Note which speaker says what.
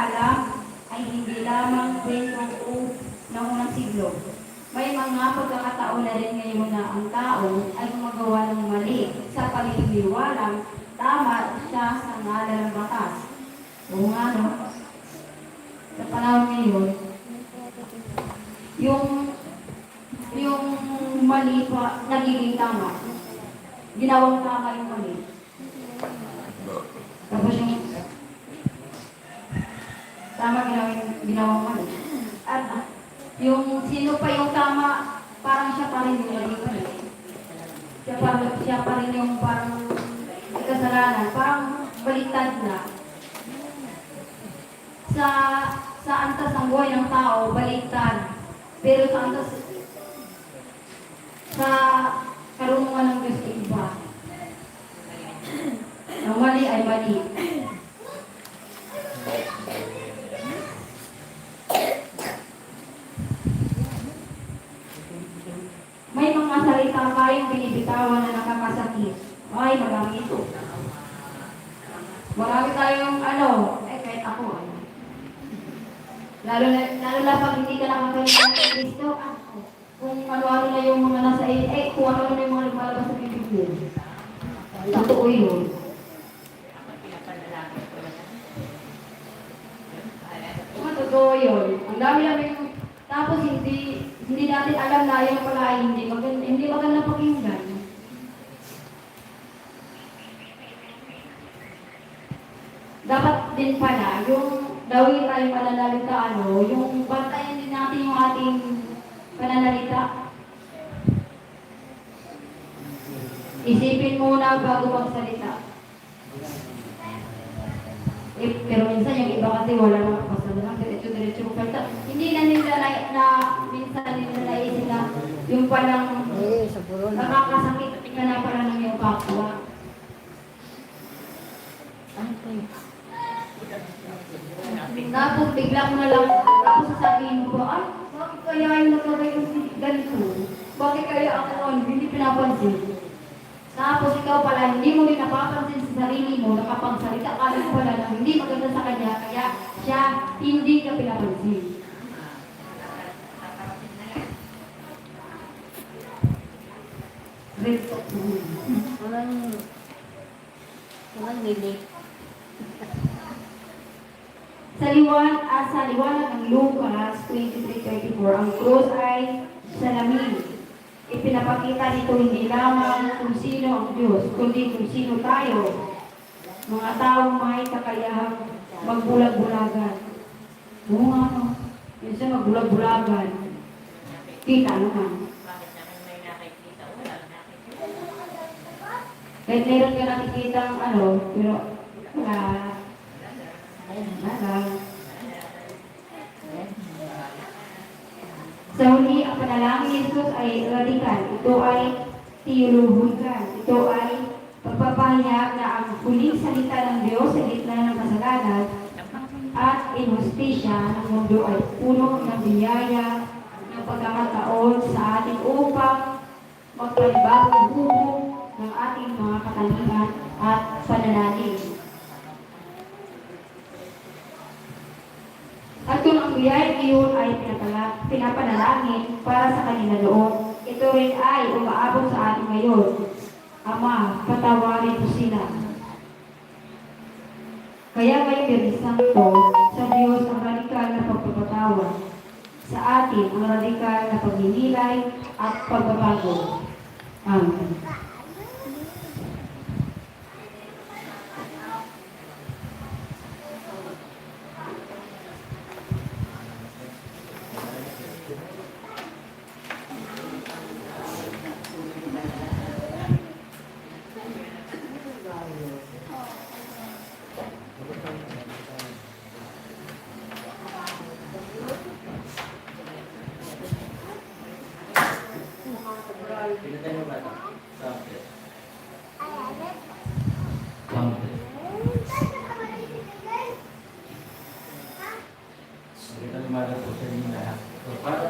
Speaker 1: pagkakaalam ay hindi lamang kwentong ng unang siglo. May mga pagkakataon na rin ngayon na ang tao ay gumagawa ng mali sa paniniwalang tama siya sa ngalan ng batas. Oo nga, no? Sa panahon ngayon, yung mali pa nagiging tama. Ginawang tama yung mali. Tapos yung tama ginawang mali. At yung sino pa yung tama, parang siya pa rin yung mali. Siya pa rin yung parang may kasalanan. Parang baliktad na. Sa antas ng buhay ng tao, baliktad. Pero sa antas sa karunungan ng Diyos ay iba. Ang mali ay mali. May mga salita kayong binibitawan na nakakasakit. Ay, marami ito. Marami tayong kahit ako. Lalo na pag hindi ka nakakalimutan ng Kristo, kung ano-ano na yung mga nasa kung ano-ano na yung mga lumalabas sa bibig mo. Totoo yun. Totoo yun. Ang dami tapos hindi natin alam na yung pala ay hindi maganda pakinggan. Dapat din pala, yung dawin tayo mananalita, yung bantayan din natin yung ating pananalita. Isipin muna bago magsalita. Pero minsan yung iba kasi wala nang kapasalanan, diretso magsalita. Hindi na nila minsan nila naisip na yung palang nakakasakit ka na pala ng yung kapwa. Tapos bigla mo na lang, tapos sasabihin mo ba, bakit kaya yung nagkakaroon ganito? Bakit kaya ako hindi pinapansin? Tapos ikaw pala, hindi mo rin napapansin sa sarili mo, nakapagsalita ka rin pala na hindi maganda sa kanya, kaya siya hindi ka pinapansin.
Speaker 2: Walang nili.
Speaker 1: Sa liwanag ng Lucas 23:34, ang krus ay salamin. Ipinapakita nito hindi lamang kung sino ang Diyos, kundi kung sino tayo. Mga taong may kakayahang magbulag-bulagan. Oo nga, no? Minsan magbulag-bulagan. Kita naman. Kahit meron ka nakikita pero wala. Sa huli, ang panalangin ni Jesus ay radikal. Ito ay teolohikan. Ito ay pagpapahayag na ang huling salita ng Diyos sa gitna ng kasalanan at inhustisya ng mundo ay puno ng biyaya ng pagkakataon sa atin upang magpanibagong hubog ng ating mga katangian at pananalig. At kung ang biyaya iyon ay pinapanalangin para sa kanila noon, ito rin ay umaabot sa atin ngayon. Ama, patawarin mo sila. Kaya ngayon, Biyernes Santo, sa Diyos ang radikal na pagpapatawad. Sa atin ang radikal na pagninilay at pagbabago. Amen.
Speaker 3: Pinatay mo ba ito? Kita lumala po sa inyo lahat. So, para